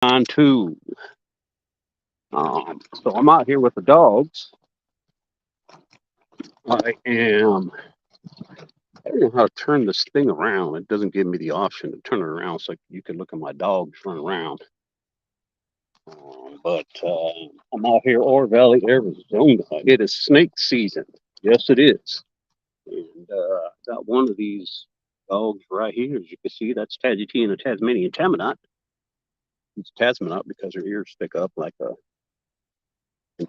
On two. So I'm out here with the dogs. I am. I don't know how to turn this thing around. It doesn't give me the option to turn it around so you can look at my dogs run around. But I'm out here, Ore Valley, Arizona. It is snake season. Yes, it is. And got one of these dogs right here. As you can see, that's Tagetina Tasmanian Tamanat. It's Tasmanat because her ears stick up like an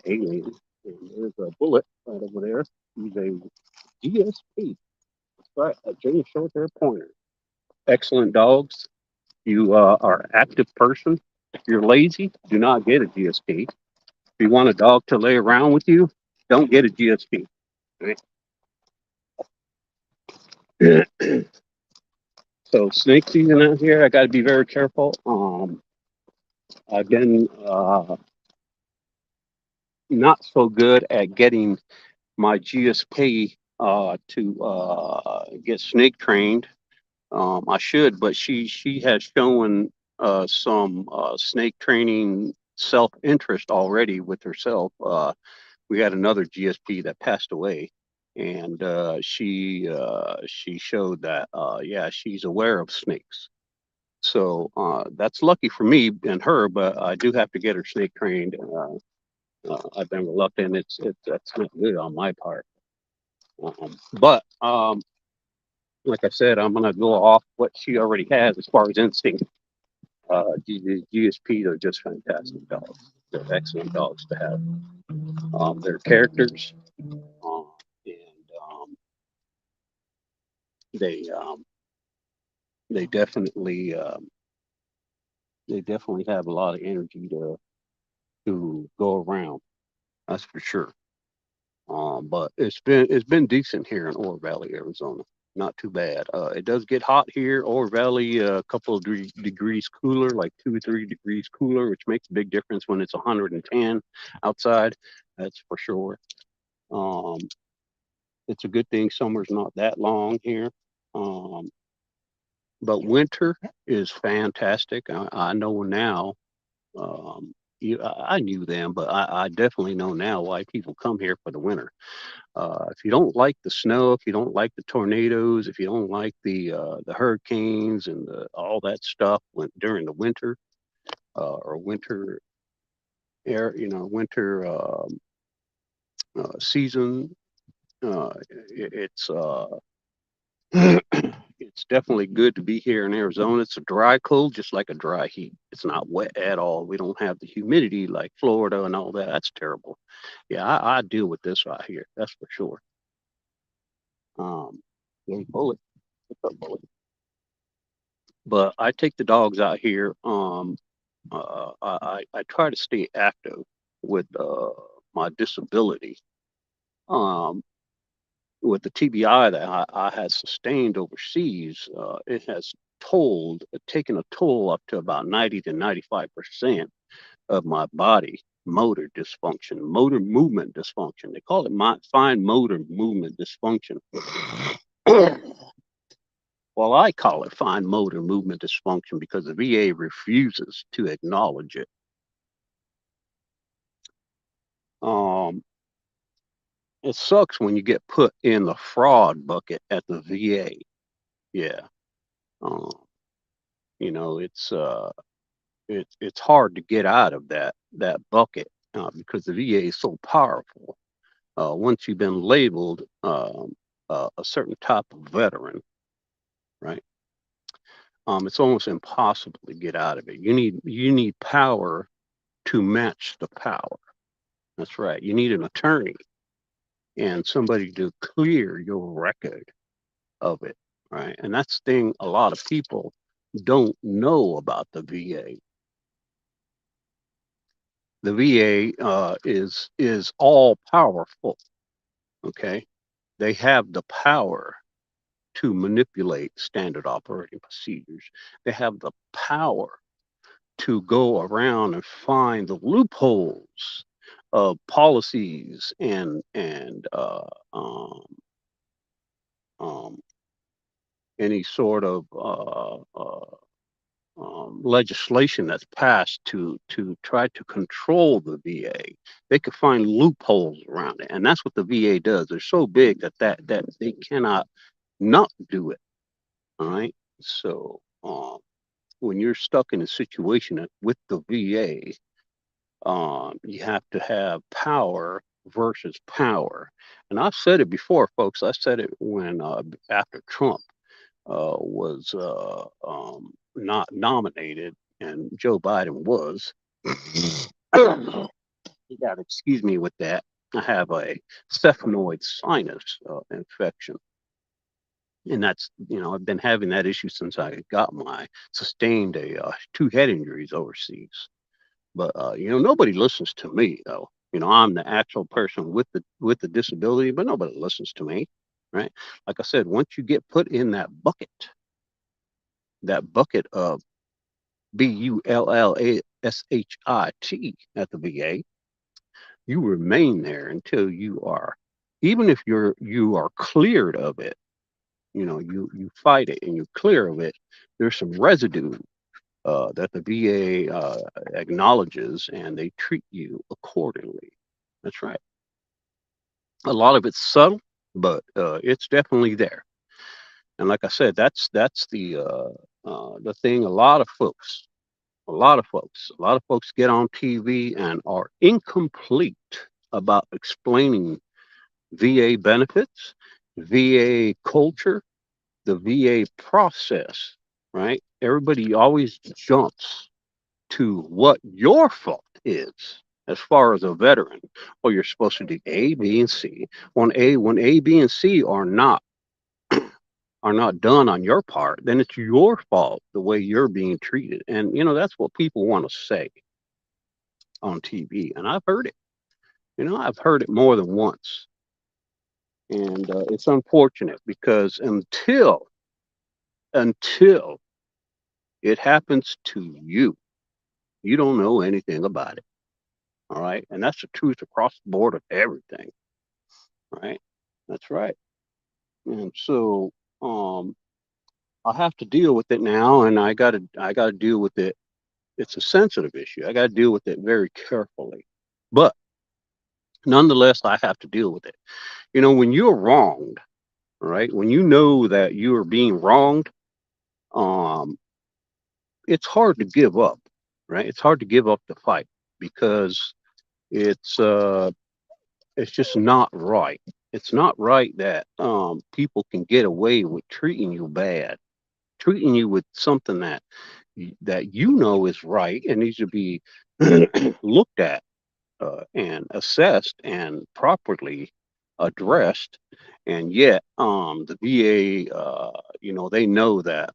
alien. And there's a bullet right over there. He's a GSP. That's right, a German short hair pointer. Excellent dogs. You are an active person. If you're lazy, do not get a GSP. If you want a dog to lay around with you, don't get a GSP. So snake season out here, I got to be very careful. I've been not so good at getting my GSP to get snake trained. I should, but she has shown some snake training self interest already with herself. We had another GSP that passed away, and she showed that yeah, she's aware of snakes. So that's lucky for me and her, but I do have to get her snake trained. I've been reluctant. It's that's not good on my part. But like I said, I'm gonna go off what she already has as far as instinct. GSPs are just fantastic dogs. They're excellent dogs to have. They're characters, and they um, they definitely they definitely have a lot of energy to go around. That's for sure. But it's been decent here in Ore Valley, Arizona. Not too bad. It does get hot here. Ore Valley, a couple of degrees cooler, like 2 or 3 degrees cooler, which makes a big difference when it's 110 outside. That's for sure. Um, it's a good thing summer's not that long here. Um, but winter is fantastic. I know now. I knew them, but I definitely know now why people come here for the winter. If you don't like the snow, if you don't like the tornadoes, if you don't like the hurricanes and all that stuff during the winter or winter air, winter season, it's it's definitely good to be here in Arizona. It's a dry cold, just like a dry heat. It's not wet at all. We don't have the humidity like Florida and all that. That's terrible. Yeah, I deal with this right here. That's for sure. Um, there's Bullet. What's up, Bullet? But I take the dogs out here. I try to stay active with my disability. Um, with the TBI that I had sustained overseas, it has taken a toll up to about 90 to 95% of my body motor dysfunction, motor movement dysfunction. They call it fine motor movement dysfunction. Well, I call it fine motor movement dysfunction because the VA refuses to acknowledge it. Um, it sucks when you get put in the fraud bucket at the VA. Yeah. Um, it's hard to get out of that bucket because the VA is so powerful. Once you've been labeled a certain type of veteran, right? It's almost impossible to get out of it. You need power to match the power. That's right. You need an attorney and somebody to clear your record of it, right? And that's the thing a lot of people don't know about the VA. The VA is all powerful. Okay, they have the power to manipulate standard operating procedures. They have the power to go around and find the loopholes of policies and um, any sort of legislation that's passed to try to control the VA. They could find loopholes around it, and that's what the VA does. They're so big that they cannot not do it. All right. So when you're stuck in a situation with the VA, you have to have power versus power. And I've said it before, folks. I said it when after Trump was not nominated, and Joe Biden was. You got to excuse me with that. I have a cephaloid sinus infection, and that's I've been having that issue since I got my sustained two head injuries overseas. But nobody listens to me though. I'm the actual person with the disability, but nobody listens to me, right? Like I said, once you get put in that bucket of BULLASHIT at the VA, you remain there until you are, even if you are cleared of it. You fight it and you're clear of it. There's some residue that the VA acknowledges, and they treat you accordingly. That's right. A lot of it's subtle, but it's definitely there. And like I said, that's the thing. A lot of folks get on TV and are incomplete about explaining VA benefits, VA culture, the VA process, right? Everybody always jumps to what your fault is as far as a veteran. Well, you're supposed to do A, B, and C. When A, B, and C are not done on your part, then it's your fault the way you're being treated. And that's what people want to say on TV. And I've heard it. I've heard it more than once. And it's unfortunate because until it happens to you, you don't know anything about it. All right. And that's the truth across the board of everything. Right. That's right. And so um I have to deal with it now, and I gotta deal with it. It's a sensitive issue. I gotta deal with it very carefully. But nonetheless, I have to deal with it. When you're wronged, right? When you know that you are being wronged, um, it's hard to give up, right? It's hard to give up the fight because it's uh it's just not right. It's not right that people can get away with treating you bad, treating you with something that is right and needs to be looked at and assessed and properly addressed. And yet, the VA, they know that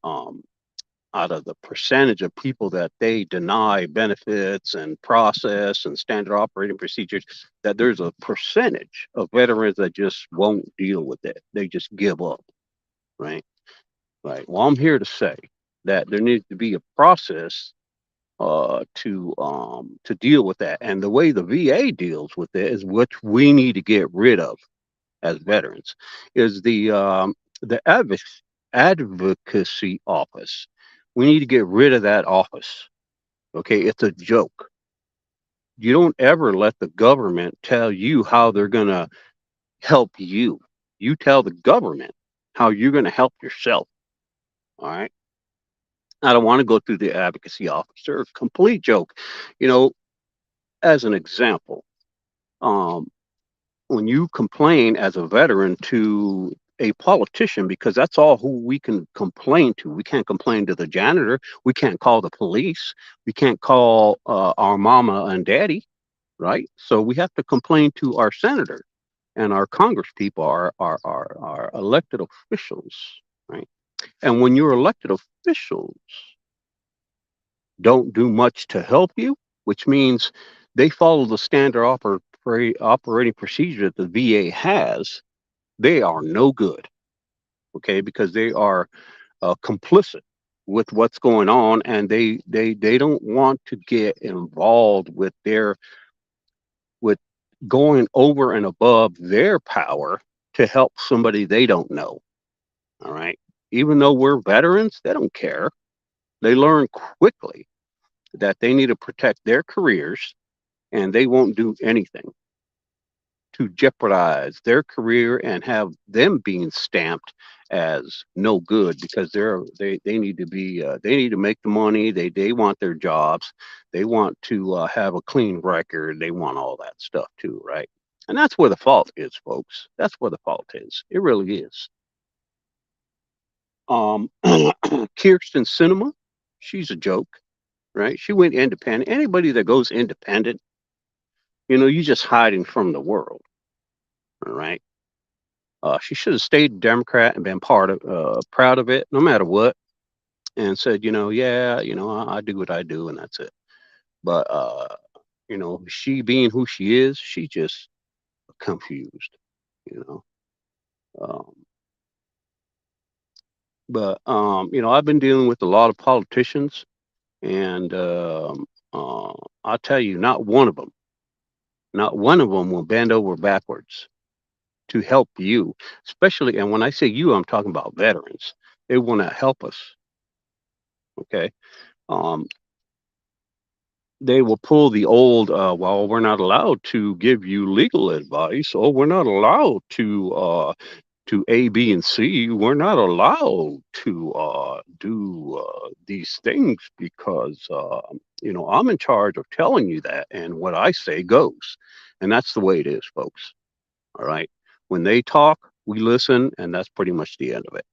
out of the percentage of people that they deny benefits and process and standard operating procedures, that there's a percentage of veterans that just won't deal with it. They just give up, right? Right. Well, I'm here to say that there needs to be a process to deal with that, and the way the VA deals with it is what we need to get rid of as veterans is the advocacy office. We need to get rid of that office. Okay, it's a joke. You don't ever let the government tell you how they're gonna help you. You tell the government how you're gonna help yourself. All right. I don't want to go through the advocacy officer. Complete joke. You know, as an example, um, when you complain as a veteran to a politician, because that's all who we can complain to. We can't complain to the janitor. We can't call the police. We can't call our mama and daddy, right? So we have to complain to our senator and our congress people, our elected officials, right? And when your elected officials don't do much to help you, which means they follow the standard operating procedure that the VA has, they are no good, okay? Because they are complicit with what's going on, and they don't want to get involved with going over and above their power to help somebody they don't know. All right, even though we're veterans, they don't care. They learn quickly that they need to protect their careers, and they won't do anything to jeopardize their career and have them being stamped as no good because they need to be they need to make the money, they want their jobs, they want to have a clean record, they want all that stuff too, right? And that's where the fault is, folks. That's where the fault is. It really is. Kirsten Cinema, she's a joke, right? She went independent. Anybody that goes independent, you just hiding from the world, all right? She should have stayed Democrat and been proud of it, no matter what, and said, yeah, I do what I do, and that's it. But she being who she is, she just confused, you know. Um, I've been dealing with a lot of politicians, and I'll tell you, not one of them will bend over backwards to help you, especially. And when I say you, I'm talking about veterans. They want to help us. Okay. Um, they will pull the old, well, we're not allowed to give you legal advice, or we're not allowed to A, B, and C. We're not allowed to do these things because I'm in charge of telling you that, and what I say goes, and that's the way it is, folks. All right. When they talk, we listen, and that's pretty much the end of it.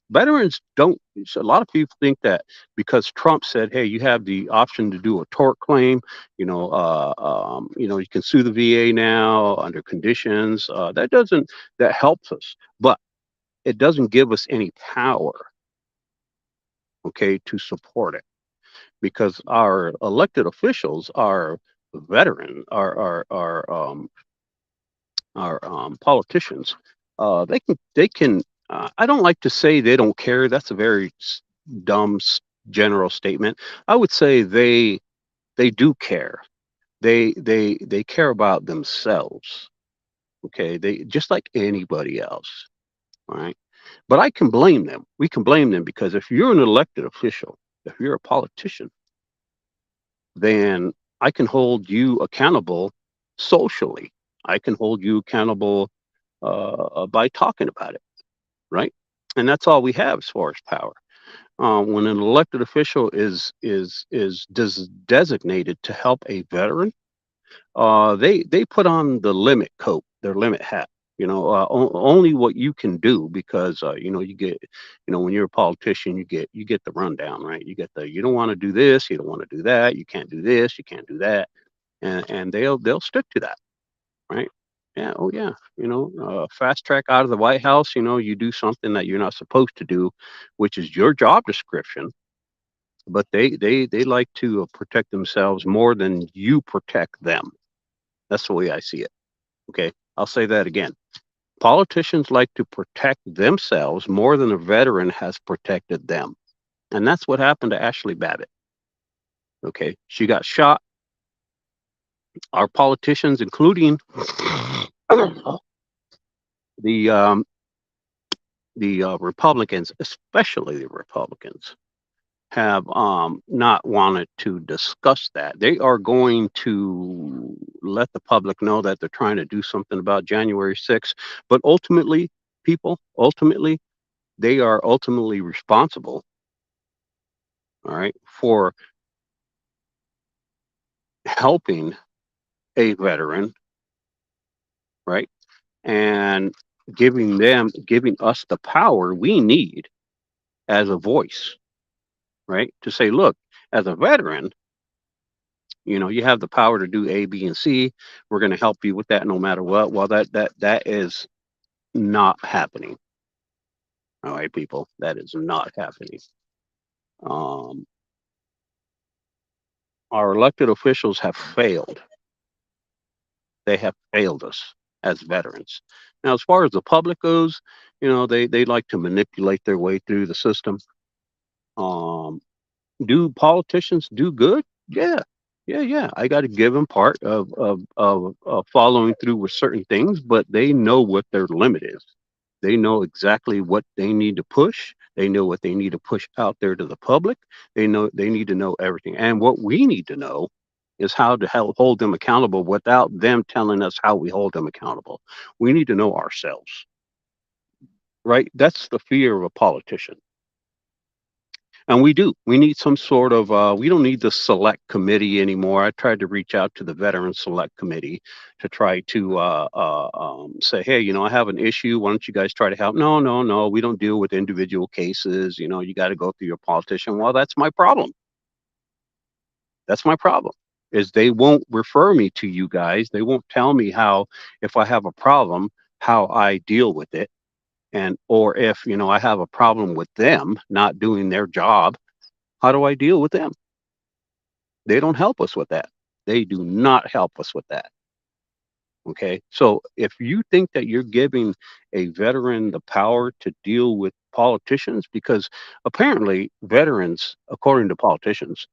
Veterans don't. So a lot of people think that because Trump said, "Hey, you have the option to do a tort claim," you can sue the VA now under conditions. That helps us, but it doesn't give us any power, okay, to support it because our elected officials are veteran, our politicians. They can. I don't like to say they don't care. That's a very dumb general statement. I would say they do care. They care about themselves. Okay, they just like anybody else. All right, but I can blame them. We can blame them because if you're an elected official, if you're a politician, then I can hold you accountable socially. I can hold you accountable by talking about it, right? And that's all we have as far as power. When an elected official is designated to help a veteran, they put on the limit coat, their limit hat. Only what you can do because you get, when you're a politician, you get the rundown, right? You get the you don't want to do this, you don't want to do that, you can't do this, you can't do that, and they'll stick to that, right? Yeah, oh yeah, fast track out of the White House. You do something that you're not supposed to do, which is your job description, but they like to protect themselves more than you protect them. That's the way I see it. Okay, I'll say that again. Politicians like to protect themselves more than a veteran has protected them, and that's what happened to Ashley Babbitt. Okay, she got shot. Our politicians, including the Republicans, especially the Republicans, have not wanted to discuss that. They are going to let the public know that they're trying to do something about January 6th, but ultimately, they are ultimately responsible, all right, for helping a veteran, right, and giving us the power we need as a voice, right, to say, look, as a veteran, you have the power to do A, B, and C. We're going to help you with that no matter what. Well, that is not happening. All right, people, that is not happening. Um, our elected officials have failed. They have failed us as veterans. Now, as far as the public goes, they like to manipulate their way through the system. Um, do politicians do good? Yeah, yeah. I got to give them part of following through with certain things, but they know what their limit is. They know exactly what they need to push. They know what they need to push out there to the public. They need to know everything. And what we need to know is how to help hold them accountable without them telling us how we hold them accountable. We need to know ourselves, right? That's the fear of a politician. And we do. We need some sort of, we don't need the select committee anymore. I tried to reach out to the Veteran Select Committee to try to say, hey, I have an issue. Why don't you guys try to help? No, no, no. We don't deal with individual cases. You got to go through your politician. Well, that's my problem. That's my problem. Is they won't refer me to you guys. They won't tell me how, if I have a problem, how I deal with it. And, or if, I have a problem with them not doing their job, how do I deal with them? They don't help us with that. They do not help us with that. Okay. So if you think that you're giving a veteran the power to deal with politicians, because apparently veterans, according to politicians,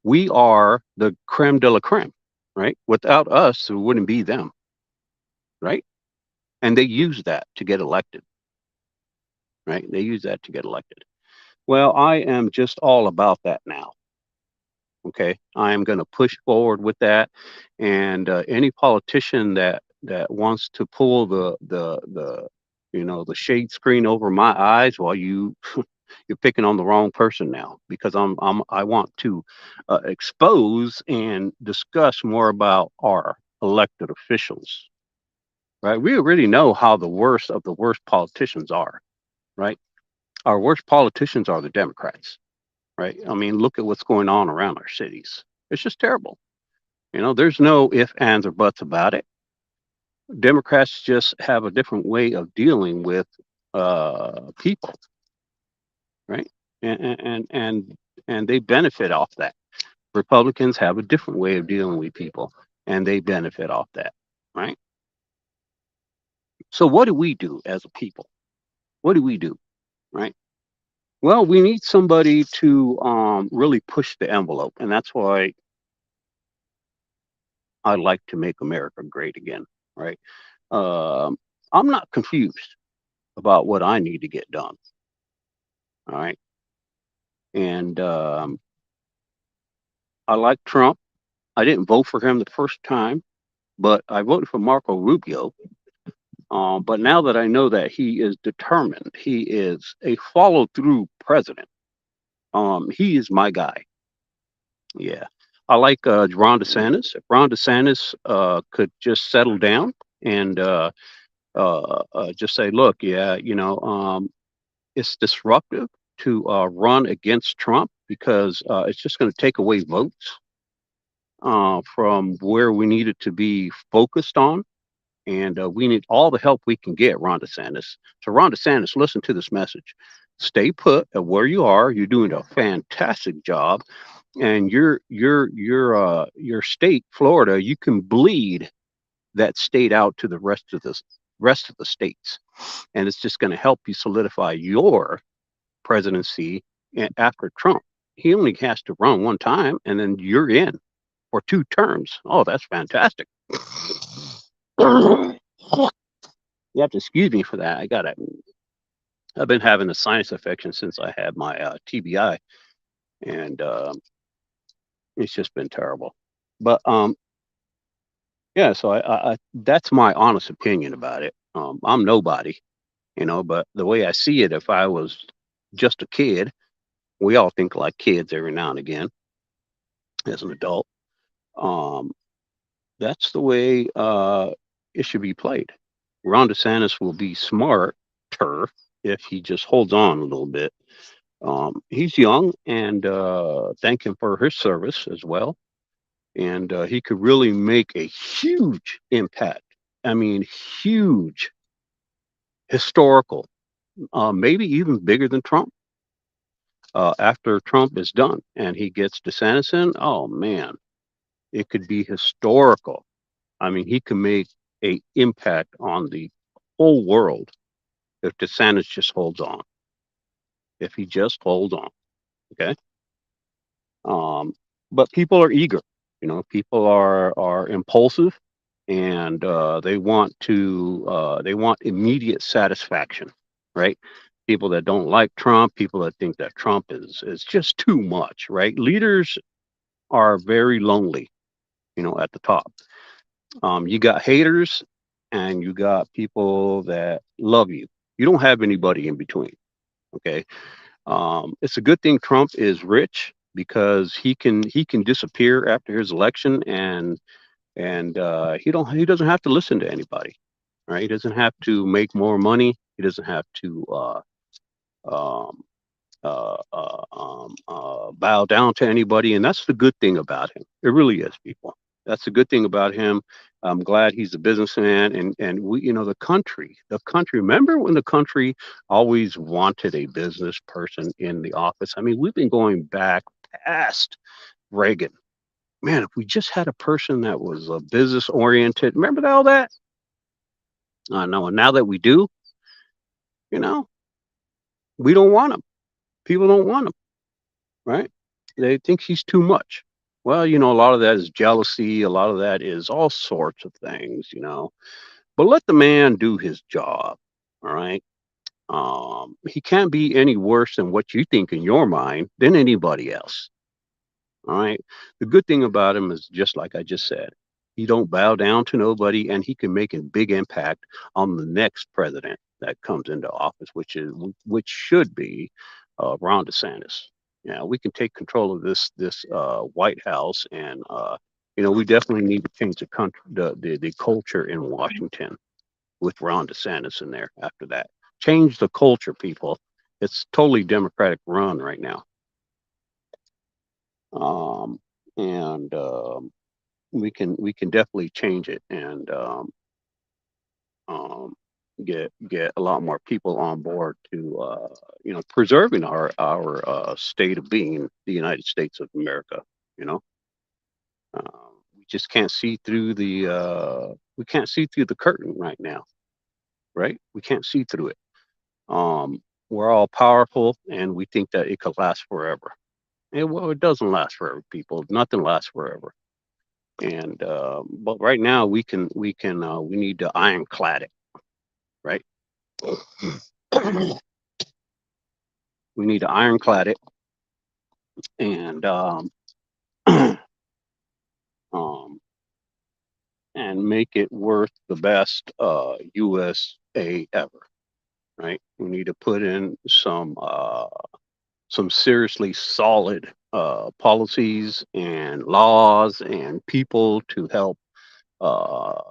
we are the creme de la creme, right? Without us, it wouldn't be them, right? And they use that to get elected, right? They use that to get elected. Well, I am just all about that now. Okay, I am going to push forward with that, and any politician that wants to pull the shade screen over my eyes, well, you're picking on the wrong person now, because I want to expose and discuss more about our elected officials. Right, we already know how the worst of the worst politicians are. Right, our worst politicians are the Democrats. Right? I mean, look at what's going on around our cities. It's just terrible. There's no ifs, ands, or buts about it. Democrats just have a different way of dealing with people, right? And they benefit off that. Republicans have a different way of dealing with people, and they benefit off that, right? So what do we do as a people? What do we do, right? Well, we need somebody to really push the envelope, and that's why I like to make America great again, right? Um, I'm not confused about what I need to get done. All right. And I like Trump. I didn't vote for him the first time, but I voted for Marco Rubio. But now that I know that he is determined, he is a follow through president. He is my guy. Yeah. I like Ron DeSantis. If Ron DeSantis could just settle down and just say, look, yeah, it's disruptive to run against Trump because it's just going to take away votes from where we need it to be focused on. And we need all the help we can get, Ron DeSantis. So, Ron DeSantis, listen to this message. Stay put at where you are. You're doing a fantastic job, and your state, Florida, you can bleed that state out to the rest of the states, and it's just going to help you solidify your presidency after Trump. He only has to run one time, and then you're in for 2 terms. Oh, that's fantastic. You have to excuse me for that. I've been having a sinus infection since I had my TBI, and it's just been terrible. But yeah, so I that's my honest opinion about it. I'm nobody, but the way I see it, if I was just a kid, we all think like kids every now and again as an adult. Um, that's the way it should be played. Ron DeSantis will be smarter if he just holds on a little bit. He's young, and thank him for his service as well. And he could really make a huge impact. I mean, huge, historical, maybe even bigger than Trump. After Trump is done and he gets DeSantis in, oh man, it could be historical. I mean, he can make a impact on the whole world if DeSantis just holds on. If he just holds on, okay. Um, but people are eager. People are impulsive, and they want immediate satisfaction, right? people that don't like Trump, people that think that Trump is just too much, right? Leaders are very lonely, at the top. You got haters and you got people that love you. You don't have anybody in between. Okay. It's a good thing Trump is rich because he can disappear after his election, and he doesn't have to listen to anybody. Right? He doesn't have to make more money. He doesn't have to um, bow down to anybody, and that's the good thing about him. It really is, people. That's the good thing about him. I'm glad he's a businessman, and we, the country. Remember when the country always wanted a business person in the office? I mean, we've been going back past Reagan. Man, if we just had a person that was business oriented, remember all that? No, and now that we do, you know, we don't want him. People don't want him. Right? They think he's too much. Well, a lot of that is jealousy. A lot of that is all sorts of things. But let the man do his job. All right. He can't be any worse than what you think in your mind than anybody else. All right. The good thing about him is just like I just said, he don't bow down to nobody, and he can make a big impact on the next president that comes into office, which should be Ron DeSantis. Yeah, we can take control of this White House, and we definitely need to change the country, the culture in Washington with Ron DeSantis in there. After that, change the culture, people. It's totally Democratic run right now. um, and we can definitely change it, and um, get a lot more people on board to preserving our state of being, the United States of America. You know, we just can't see through the curtain right now, right? We can't see through it. We're all powerful, and we think that it could last forever. Well, it doesn't last forever, people. Nothing lasts forever. And but right now we need to ironclad it, right? We need to ironclad it, and um, and make it worth the best USA ever, right? We need to put in some seriously solid policies and laws and people to help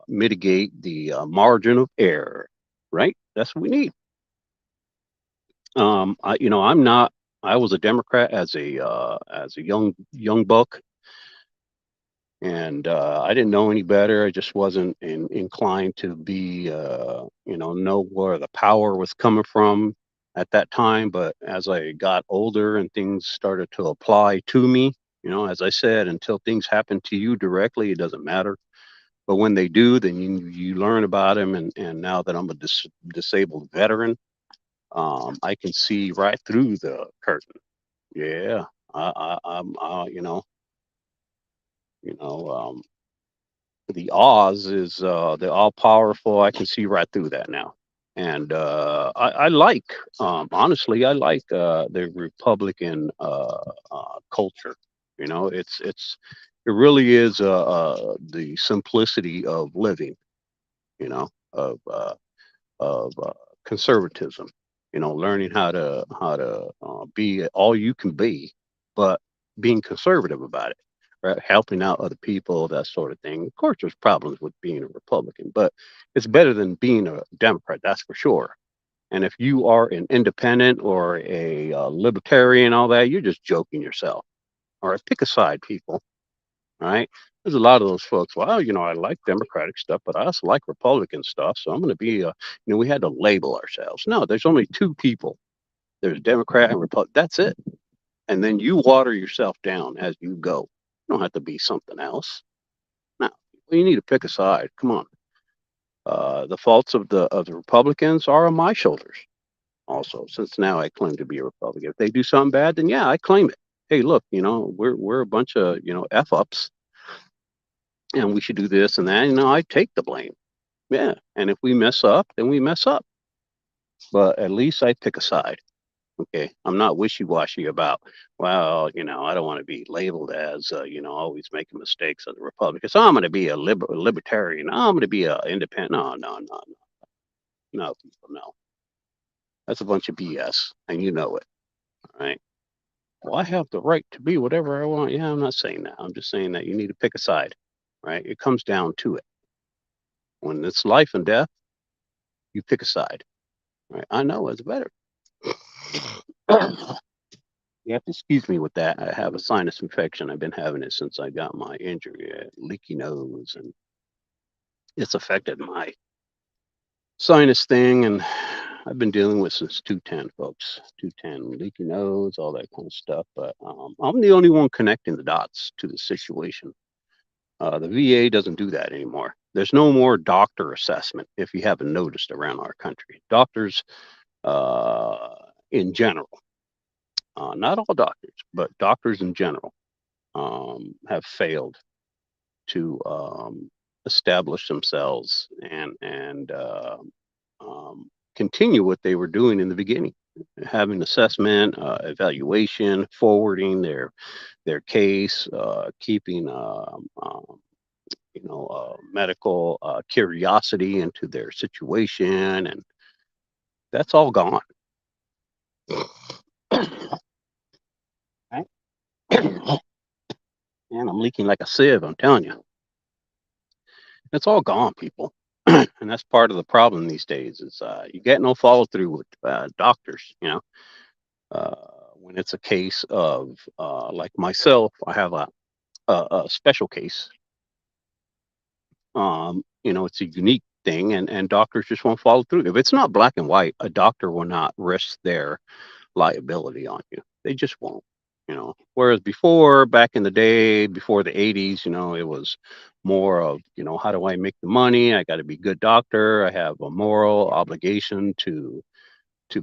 mitigate the margin of error, right? That's what we need. I'm not. I was a Democrat as a young buck, and I didn't know any better. I just wasn't inclined to be, know where the power was coming from at that time. But as I got older and things started to apply to me, as I said, until things happen to you directly, it doesn't matter. But when they do, then you learn about them. And now that I'm a disabled veteran, I can see right through the curtain. Yeah, I'm, you know, the Oz is the all powerful. I can see right through that now, and I like, honestly, I like the Republican culture. It really is the simplicity of living. You know, of conservatism. Learning how to be all you can be, but being conservative about it, right? Helping out other people, that sort of thing. Of course, there's problems with being a Republican, but it's better than being a Democrat, that's for sure. And if you are an independent or a libertarian, all that, you're just joking yourself. All right, pick a side, people. Right? There's a lot of those folks. Well, I like Democratic stuff, but I also like Republican stuff. So I'm going to be, we had to label ourselves. No, there's only two people. There's Democrat and Republican. That's it. And then you water yourself down as you go. You don't have to be something else. No, you need to pick a side. Come on. The faults of the Republicans are on my shoulders. Also, since now I claim to be a Republican. If they do something bad, then yeah, I claim it. Hey, look, we're a bunch of f ups, and we should do this and that. I take the blame. Yeah. And if we mess up, then we mess up. but at least I pick a side. Okay, I'm not wishy-washy about, well, I don't want to be labeled as, always making mistakes on the Republican. So I'm going to be a libertarian. I'm going to be a independent. No, no, no, no, people, no. That's a bunch of BS, and you know it, right? Well, I have the right to be whatever I want. Yeah, I'm not saying that. I'm just saying that you need to pick a side, right? It comes down to it. When it's life and death, you pick a side, right? I know it's better. You have to excuse me with that. I have a sinus infection. I've been having it since I got my injury, leaky nose, and it's affected my sinus thing. And I've been dealing with since 210, folks. 210, leaky nose, all that kind of stuff. But I'm the only one connecting the dots to the situation. The VA doesn't do that anymore. There's no more doctor assessment, if you haven't noticed around our country. Doctors, uh, in general, not all doctors, but doctors in general, have failed to establish themselves and continue what they were doing in the beginning, having assessment, evaluation, forwarding their case, keeping medical curiosity into their situation, and that's all gone. Right? And I'm leaking like a sieve. I'm telling you, it's all gone, people. And that's part of the problem these days is you get no follow through with doctors. Uh, when it's a case of like myself, I have a special case. It's a unique thing, and doctors just won't follow through. If it's not black and white, a doctor will not risk their liability on you. They just won't. Whereas before, back in the day, before the 80s, it was more of, how do I make the money? I got to be a good doctor. I have a moral obligation to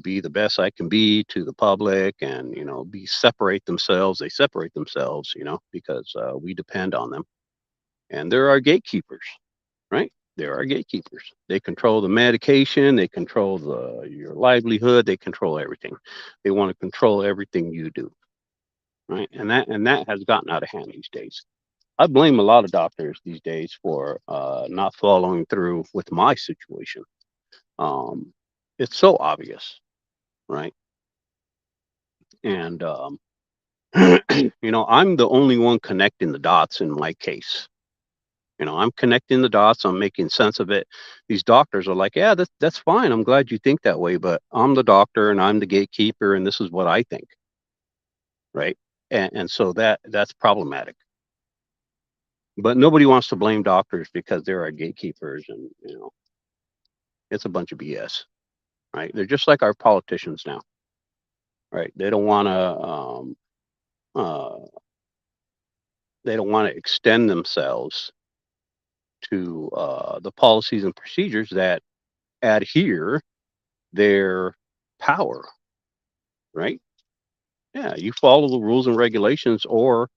be the best I can be to the public, and be separate themselves. They separate themselves, because we depend on them, and there are gatekeepers, right? There are gatekeepers. They control the medication. They control your livelihood. They control everything. They want to control everything you do, right? And that has gotten out of hand these days. I blame a lot of doctors these days for not following through with my situation. Um, it's so obvious, right? And I'm the only one connecting the dots in my case. I'm connecting the dots. I'm making sense of it. These doctors are like, yeah, that's fine. I'm glad you think that way, but I'm the doctor and I'm the gatekeeper, and this is what I think, right? And so that's problematic. But nobody wants to blame doctors because there are gatekeepers, and it's a bunch of BS, right? They're just like our politicians now, right? Uh, they don't want to extend themselves to the policies and procedures that adhere their power, right? Yeah, you follow the rules and regulations, or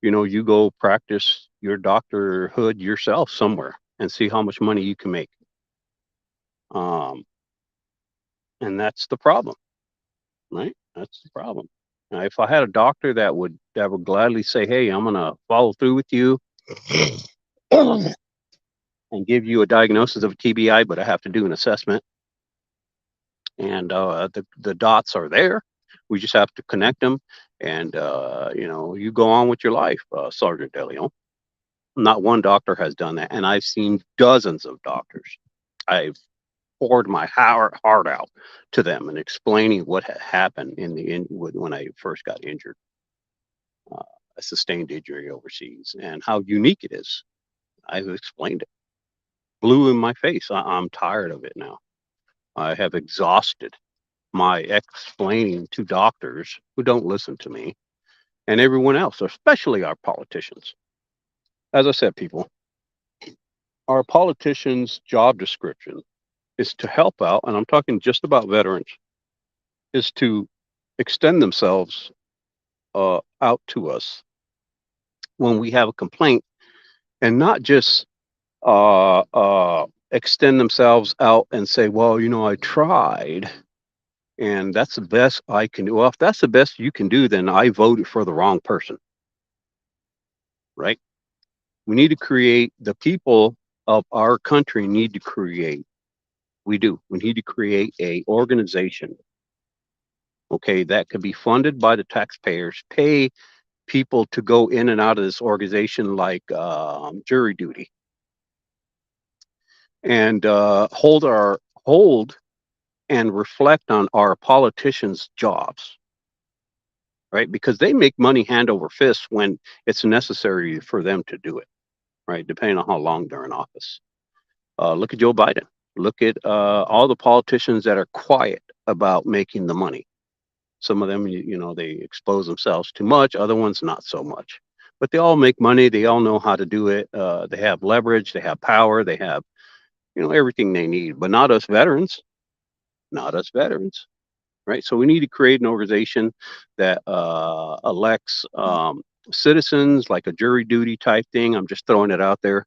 you go practice your doctorhood yourself somewhere and see how much money you can make. Um, and that's the problem, right? That's the problem. Now, if I had a doctor that would gladly say, "Hey, I'm gonna follow through with you and give you a diagnosis of a TBI, but I have to do an assessment, and the dots are there. We just have to connect them, and you go on with your life, Sergeant DeLeon." Not one doctor has done that, and I've seen dozens of doctors. I've poured my heart out to them and explaining what had happened when I first got injured, uh, a sustained injury overseas, and how unique it is. I've explained it. Blue in my face. I'm tired of it now. I have exhausted my explaining to doctors who don't listen to me and everyone else, especially our politicians. As I said, people, our politicians' job description is to help out, and I'm talking just about veterans, is to extend themselves out to us when we have a complaint, and not just extend themselves out and say, well, I tried, and that's the best I can do. Well, if that's the best you can do, then I voted for the wrong person, right? We need to create, the people of our country need to create. We do. We need to create a organization, okay, that could be funded by the taxpayers, pay people to go in and out of this organization like jury duty, and hold and reflect on our politicians' jobs, right? Because they make money hand over fist when it's necessary for them to do it, right? Depending on how long they're in office. Look at Joe Biden. Look at all the politicians that are quiet about making the money. Some of them, they expose themselves too much. Other ones, not so much. But they all make money. They all know how to do it. They have leverage. They have power. They have, everything they need. But not us veterans. Not us veterans. Right. So we need to create an organization that elects citizens, like a jury duty type thing. I'm just throwing it out there.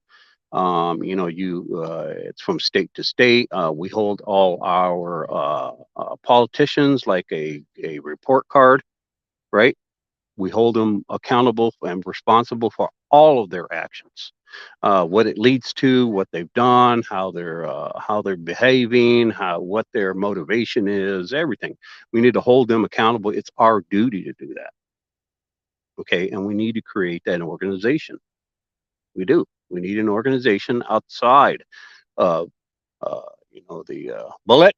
It's from state to state. We hold all our politicians like a report card, right? We hold them accountable and responsible for all of their actions, what it leads to, what they've done, how they're behaving, what their motivation is, everything. We need to hold them accountable. It's our duty to do that. Okay, and we need to create that organization. We do. We need an organization outside of the bullet,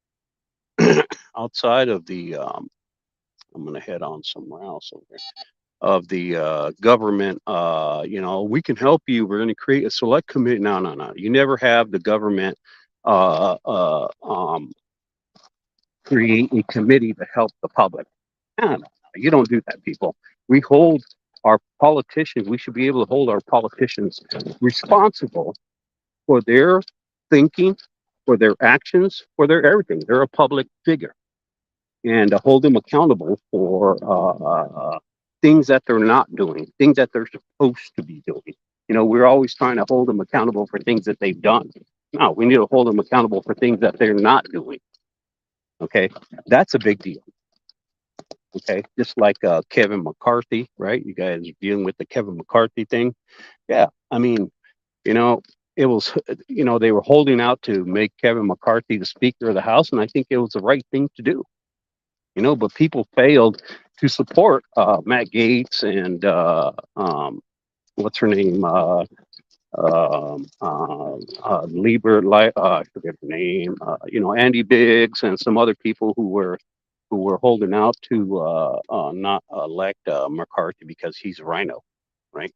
outside of the. I'm going to head on somewhere else over there. Of the government, we can help you. We're going to create a select committee. No, no, no. You never have the government uh, uh, um, create a committee to help the public. No, no, no. You don't do that, people. We hold our politicians. We should be able to hold our politicians responsible for their thinking, for their actions, for their everything. They're a public figure, and to hold them accountable for things that they're not doing, things that they're supposed to be doing. We're always trying to hold them accountable for things that they've done. No, we need to hold them accountable for things that they're not doing. Okay, that's a big deal. Okay, just like Kevin McCarthy, right? You guys are dealing with the Kevin McCarthy thing. Yeah, I mean, you know, it was, they were holding out to make Kevin McCarthy the Speaker of the House, and I think it was the right thing to do. But people failed to support Matt Gaetz and what's her name, Lieber, I forget her name, Andy Biggs and some other people who were holding out to not elect McCarthy because he's a rhino, right?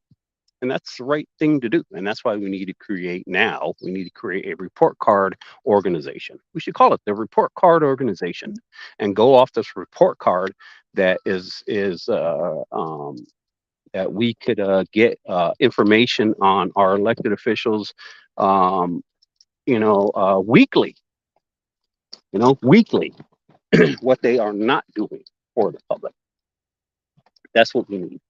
And that's the right thing to do. And that's why we need to create a report card organization. We should call it the report card organization and go off this report card that that we could get information on our elected officials, um, weekly, weekly, what they are not doing for the public. That's what we need,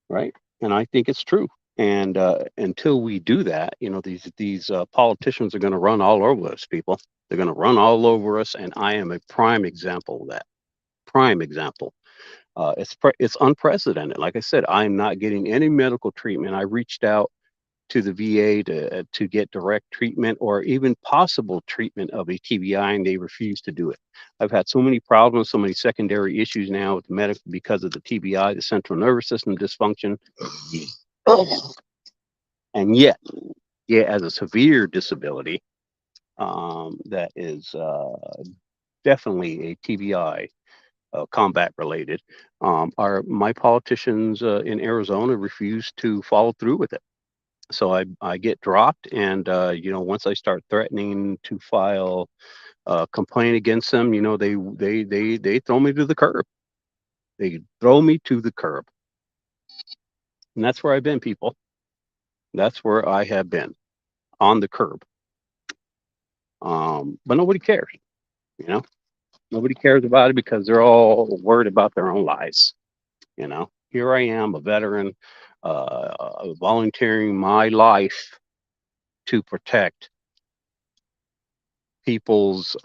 right? And I think it's true. And until we do that, these politicians are going to run all over us, people. They're going to run all over us, and I am a prime example of that. Prime example. It's unprecedented. Like I said, I'm not getting any medical treatment. I reached out to the VA to get direct treatment or even possible treatment of a TBI, and they refuse to do it. I've had so many problems, so many secondary issues now with medical because of the TBI, the central nervous system dysfunction, and yet as a severe disability, that is definitely a TBI. Combat related. Our my politicians in Arizona refuse to follow through with it. So I get dropped, and once I start threatening to file a complaint against them, they throw me to the curb. They throw me to the curb, and that's where I've been, people. That's where I have been, on the curb. But nobody cares. You know, nobody cares about it because they're all worried about their own lives. Here I am, a veteran, volunteering my life to protect people's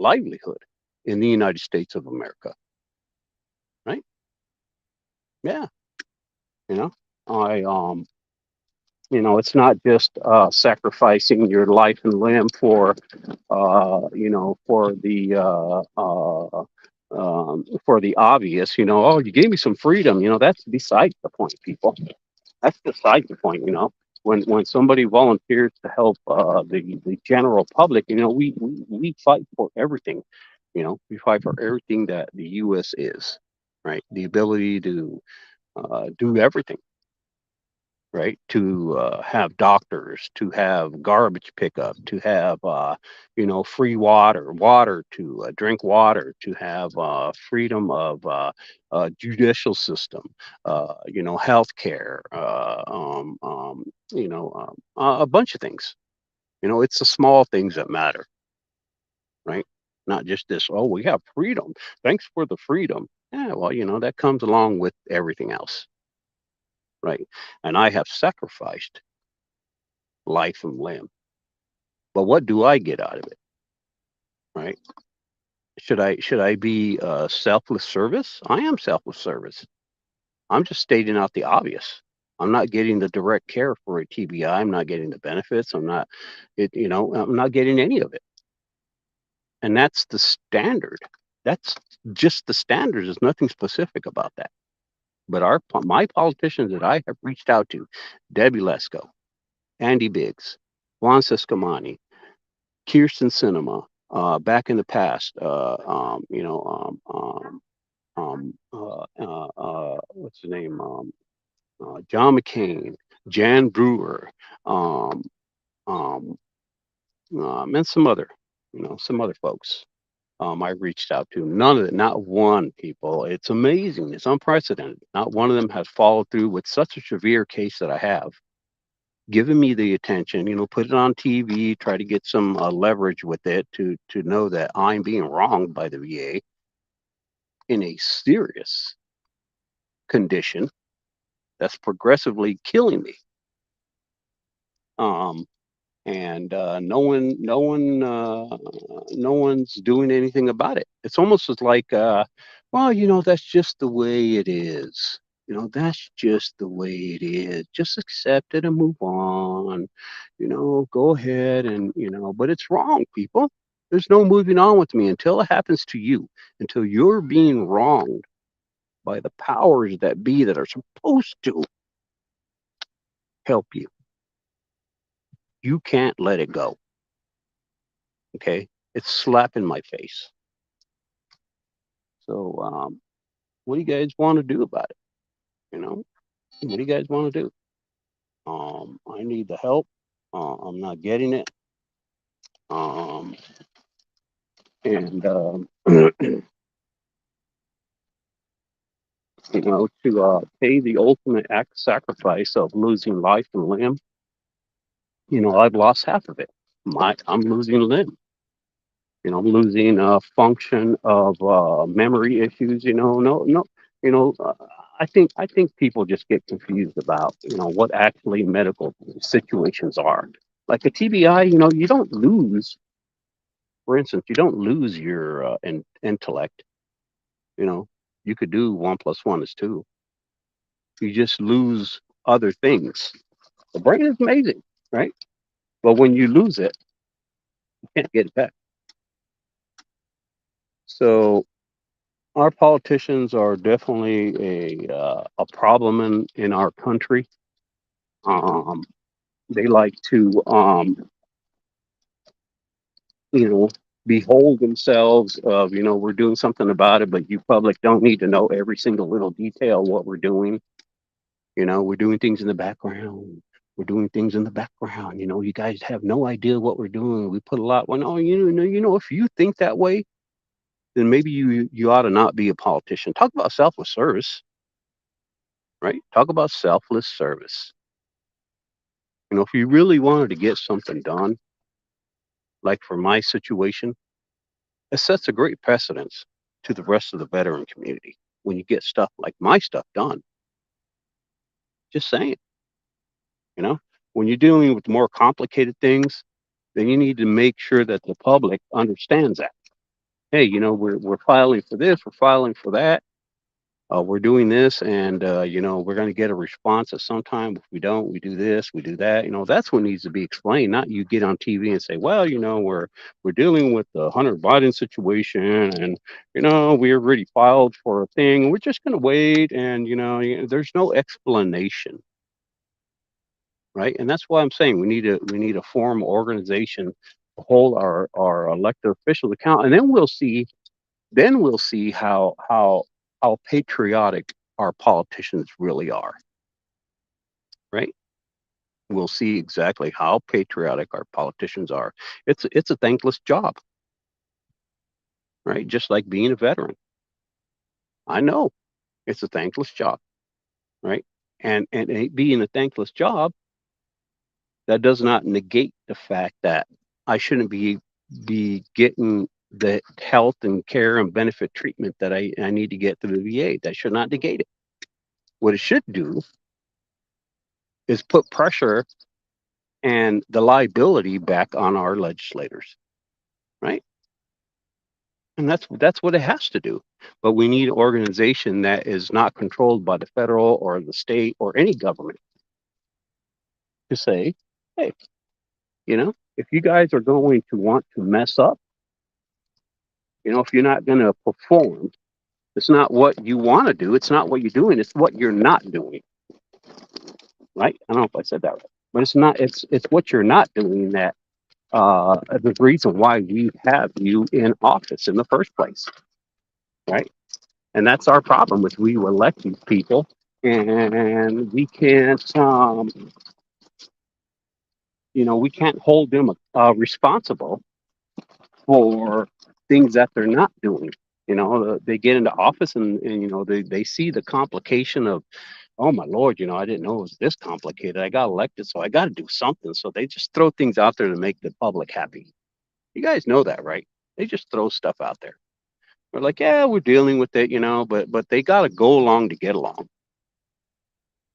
livelihood in the United States of America, right? Yeah, you know, I it's not just sacrificing your life and limb for the obvious. Oh, you gave me some freedom. That's beside the point, people. That's beside the point. When somebody volunteers to help the general public, we fight for everything. We fight for everything that the U.S. is, right? The ability to do everything, right? To have doctors, to have garbage pickup, to have free water to drink water, to have freedom of judicial system, health care, a bunch of things. It's the small things that matter, right? Not just this. Oh, we have freedom. Thanks for the freedom. Yeah, well, that comes along with everything else, right? And I have sacrificed life and limb. But what do I get out of it, right? Should I be selfless service? I am selfless service. I'm just stating out the obvious. I'm not getting the direct care for a TBI. I'm not getting the benefits. I'm not getting any of it. And that's the standard. That's just the standard. There's nothing specific about that. But my politicians that I have reached out to, Debbie Lesko, Andy Biggs, Juan Ciscomani, Kirsten Cinema, back in the past, what's the name? John McCain, Jan Brewer, um, um, and some other folks. I reached out to none of it, not one people. It's amazing. It's unprecedented. Not one of them has followed through with such a severe case that I have. Given me the attention, put it on TV, try to get some leverage with it to know that I'm being wronged by the VA in a serious condition that's progressively killing me. Um, and no one's doing anything about it. It's almost as like, well, that's just the way it is. That's just the way it is. Just accept it and move on. Go ahead and but it's wrong, people. There's no moving on with me until it happens to you, until you're being wronged by the powers that be that are supposed to help you. You can't let it go. Okay? It's slap in my face. So, what do you guys want to do about it? What do you guys want to do? I need the help. I'm not getting it. Um, and to pay the ultimate act sacrifice of losing life and limb. I've lost half of it. I'm losing limb. I'm losing function of memory issues. No. You know, uh, I think people just get confused about what actually medical situations are. Like a TBI, you don't lose. For instance, you don't lose your intellect. You know, you could do 1+1 is 2. You just lose other things. The brain is amazing, right? But when you lose it, you can't get it back. So our politicians are definitely a problem in our country. Um, they like to you know behold themselves of we're doing something about it, but you public don't need to know every single little detail of what we're doing. We're doing things in the background. We're doing things in the background. You guys have no idea what we're doing. We put a lot. Well, no, if you think that way, then maybe you ought to not be a politician. Talk about selfless service, right? Talk about selfless service. If you really wanted to get something done, like for my situation, it sets a great precedence to the rest of the veteran community when you get stuff like my stuff done. Just saying, you know, when you're dealing with more complicated things, then you need to make sure that the public understands that. Hey, we're filing for this, we're filing for that, we're doing this, and we're going to get a response at some time. If we don't, we do this, we do that. That's what needs to be explained. Not you get on TV and say, well, we're dealing with the Hunter Biden situation, and we already filed for a thing. We're just going to wait, and there's no explanation, right? And that's why I'm saying we need a form organization to hold our elected officials account, and then we'll see how patriotic our politicians really are, right? We'll see exactly how patriotic our politicians are. It's a thankless job, right? Just like being a veteran. I know it's a thankless job, right? And it being a thankless job, that does not negate the fact that I shouldn't be getting the health and care and benefit treatment that I need to get through the VA. That should not negate it. What it should do is put pressure and the liability back on our legislators, right? And that's what it has to do. But we need an organization that is not controlled by the federal or the state or any government to say, hey, if you guys are going to want to mess up, if you're not going to perform, it's not what you want to do, it's not what you're doing, it's what you're not doing, right? I don't know if I said that right, but it's what you're not doing that the reason why we have you in office in the first place, right? And that's our problem is we elect these people and we can't hold them responsible for things that they're not doing. They get into office and they see the complication of, oh my lord, I didn't know it was this complicated. I got elected, so I got to do something. So they just throw things out there to make the public happy. You guys know that, right? They just throw stuff out there. We're like, yeah, we're dealing with it, but they got to go along to get along.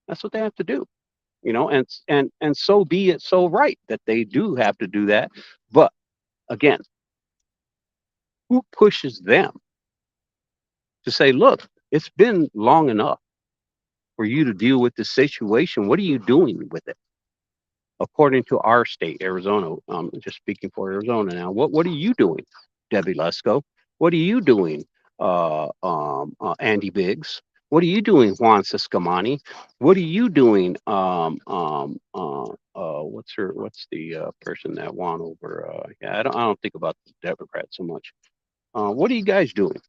That's what they have to do, and so be it. So right that they do have to do that, but again, who pushes them to say, look, it's been long enough for you to deal with this situation. What are you doing with it? According to our state, Arizona, just speaking for Arizona now, what are you doing, Debbie Lesko? What are you doing, Andy Biggs? What are you doing, Juan Ciscomani? What are you doing? What's the person that won over? Yeah, I don't think about the Democrats so much. What are you guys doing?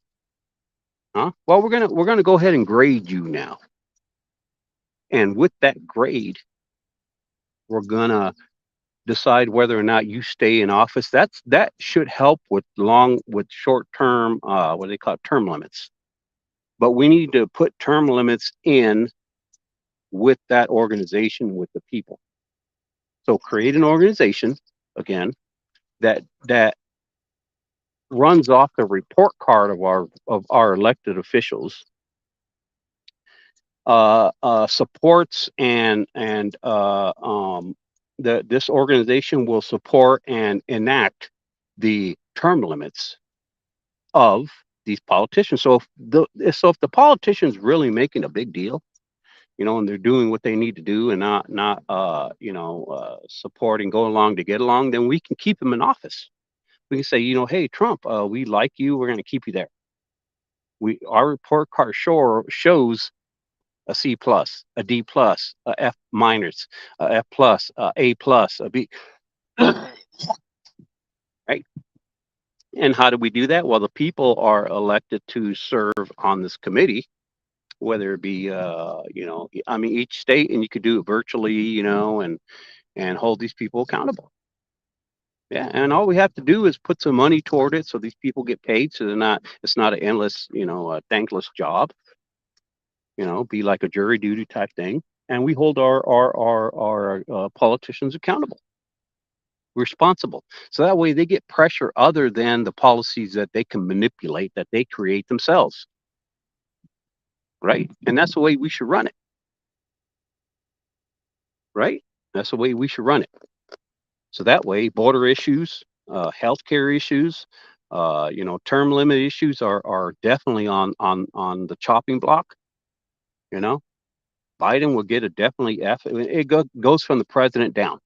Huh? Well, we're gonna go ahead and grade you now, and with that grade, we're gonna decide whether or not you stay in office. That should help with short term, what do they call it, term limits. But we need to put term limits in with that organization, with the people. So create an organization again that runs off the report card of our elected officials, supports this organization will support and enact the term limits of these politicians. So if the politician's really making a big deal, and they're doing what they need to do and not supporting, go along to get along, then we can keep them in office. We can say, hey Trump, we like you, we're going to keep you there. Our report card shows a C plus, a D plus, a F minus, a F plus, A plus, a B. Right? And how do we do that? Well, the people are elected to serve on this committee, whether it be, each state, and you could do it virtually, and hold these people accountable. Yeah, and all we have to do is put some money toward it, so these people get paid, so it's not an endless, thankless job. Be like a jury duty type thing, and we hold our politicians accountable, responsible. So that way they get pressure other than the policies that they can manipulate, that they create themselves. Right? And that's the way we should run it. Right? That's the way we should run it. So that way, border issues, healthcare issues, term limit issues are definitely on the chopping block. You know, Biden will get a definitely F. Goes from the president down.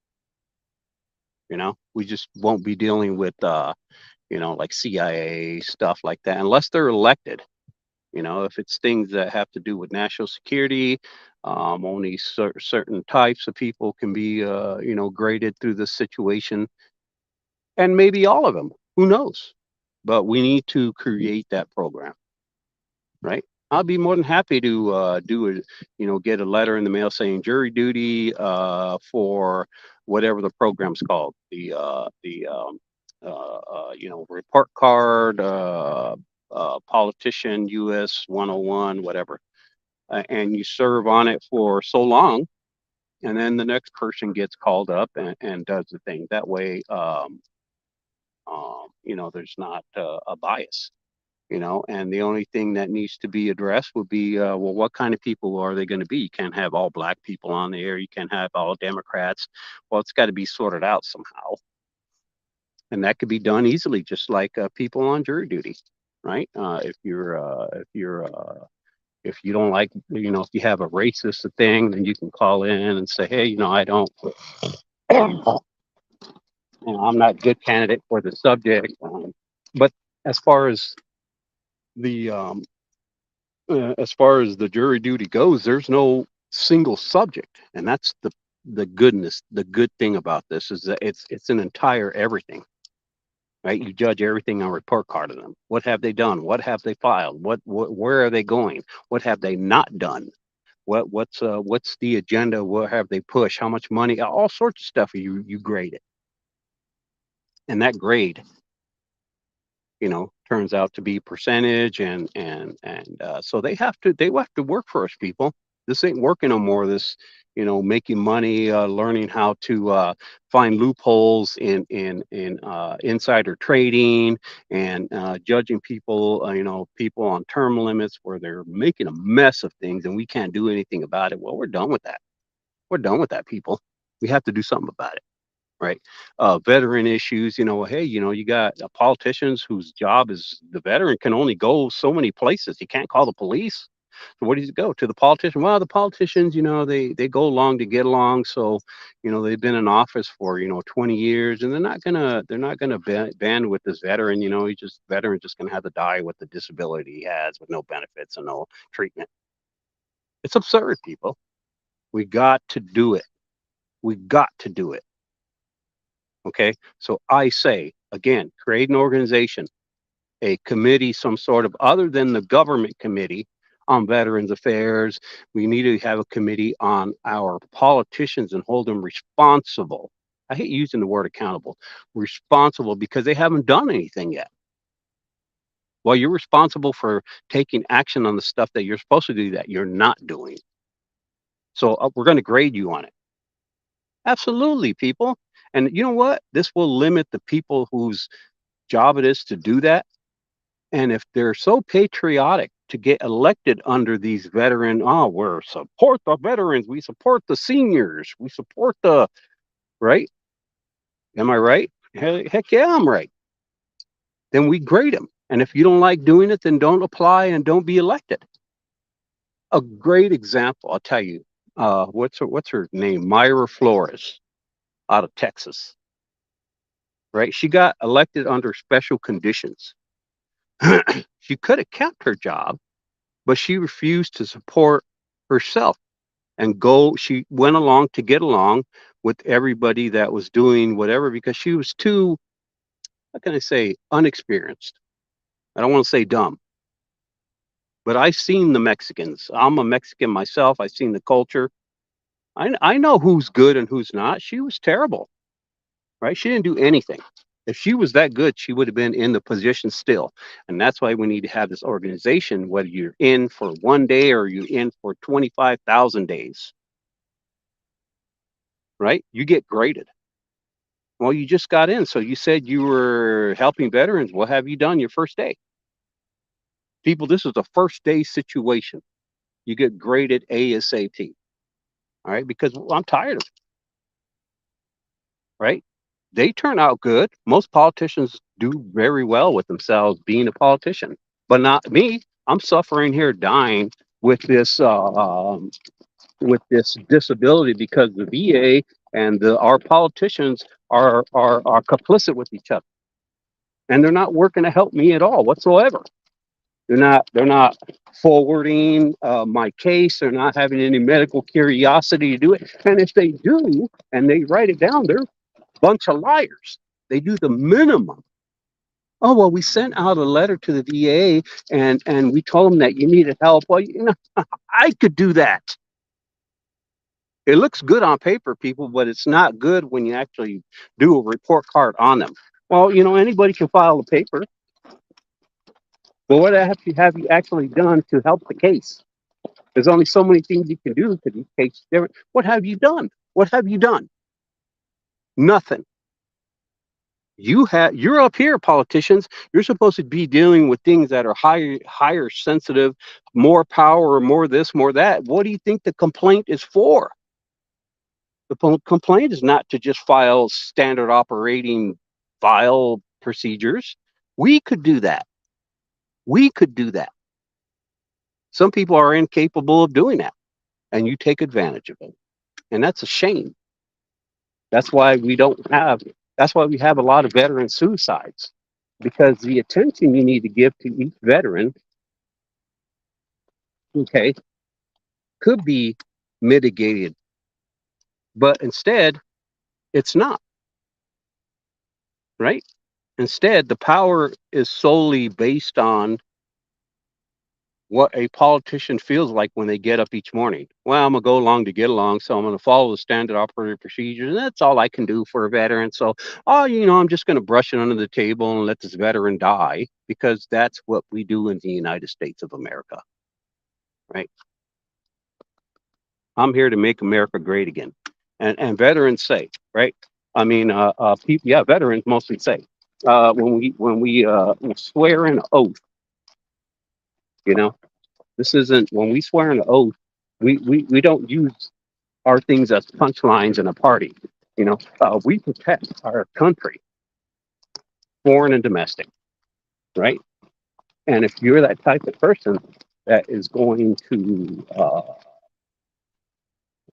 We just won't be dealing with like CIA stuff like that unless they're elected. If it's things that have to do with national security, only certain types of people can be, graded through this situation, and maybe all of them. Who knows? But we need to create that program, right? I'll be more than happy to do it. Get a letter in the mail saying jury duty for whatever the program's called, report card, politician US 101, whatever, and you serve on it for so long, and then the next person gets called up and does the thing. That way, there's not a bias. And the only thing that needs to be addressed would be, well, what kind of people are they going to be? You can't have all black people on there. You can't have all Democrats. Well, it's got to be sorted out somehow, and that could be done easily, just like people on jury duty, right? If you don't like, if you have a racist thing, then you can call in and say, hey, I don't, I'm not a good candidate for the subject. But as far as the the jury duty goes, there's no single subject, and that's the good thing about this is that it's an entire everything, right? You judge everything on report card of them. What have they done? What have they filed? Where are they going? What have they not done? What's the agenda? What have they pushed? How much money? All sorts of stuff. You grade it, and that grade, turns out to be percentage, and so they have to work for us, people. This ain't working no more. This, making money, learning how to find loopholes in insider trading, and judging people, people on term limits where they're making a mess of things and we can't do anything about it. Well, we're done with that. We're done with that, people. We have to do something about it, right? Veteran issues, hey, you got politicians whose job is the veteran can only go so many places. He can't call the police. So where does he go? To the politician? Well, the politicians, they go along to get along. So, they've been in office for 20 years, and they're not gonna band with this veteran. Veteran just gonna have to die with the disability he has with no benefits and no treatment. It's absurd, people. We got to do it. We got to do it. Okay. So I say, again, create an organization, a committee, some sort of, other than the government committee on Veterans Affairs. We need to have a committee on our politicians and hold them responsible. I hate using the word accountable, responsible, because they haven't done anything yet. Well, you're responsible for taking action on the stuff that you're supposed to do that you're not doing. So we're going to grade you on it. Absolutely, people. And you know what? This will limit the people whose job it is to do that. And if they're so patriotic to get elected under these veteran, oh, we support the veterans, we support the seniors, we support the, right? Am I right? Heck yeah, I'm right. Then we grade them. And if you don't like doing it, then don't apply and don't be elected. A great example, I'll tell you. What's her name? Myra Flores out of Texas, right? She got elected under special conditions. She could have kept her job, but she refused to support herself and go. She went along to get along with everybody that was doing whatever because she was too, how can I say, unexperienced. I don't want to say dumb, but I've seen the Mexicans. I'm a Mexican myself. I've seen the culture. I know who's good and who's not. She was terrible, right? She didn't do anything. If she was that good, she would have been in the position still. And that's why we need to have this organization, whether you're in for 1 day or you're in for 25,000 days, right? You get graded. Well, you just got in. So you said you were helping veterans. What have you done your first day? People, this is a first day situation. You get graded ASAP. All right. Because I'm tired of it, right? They turn out good. Most politicians do very well with themselves being a politician, but not me. I'm suffering here, dying with this disability because the VA and our politicians are complicit with each other, and they're not working to help me at all whatsoever. They're not forwarding my case. They're not having any medical curiosity to do it. And if they do, and they write it down, they're a bunch of liars. They do the minimum. Oh well, we sent out a letter to the VA and we told them that you needed help. Well, I could do that. It looks good on paper, people, but it's not good when you actually do a report card on them. Well, anybody can file a paper, but what have you actually done to help the case? There's only so many things you can do to these cases different. What have you done? What have you done? Nothing. You're up here, politicians. You're supposed to be dealing with things that are higher sensitive, more power, more this, more that. What do you think the complaint is for? The complaint is not to just file standard operating file procedures. We could do that. We could do that. Some people are incapable of doing that, and you take advantage of it. And that's a shame. That's why we don't have, that's why we have a lot of veteran suicides, because the attention you need to give to each veteran, okay, could be mitigated, but instead, it's not, right? Instead, the power is solely based on what a politician feels like when they get up each morning. Well, I'm gonna go along to get along, so I'm gonna follow the standard operating procedures, and that's all I can do for a veteran. So, I'm just gonna brush it under the table and let this veteran die because that's what we do in the United States of America, right? I'm here to make America great again, and veterans say, right? I mean, people, yeah, veterans mostly say when we swear an oath, you know, this isn't when we swear an oath. We don't use our things as punchlines in a party. We protect our country, foreign and domestic, right? And if you're that type of person that is going to,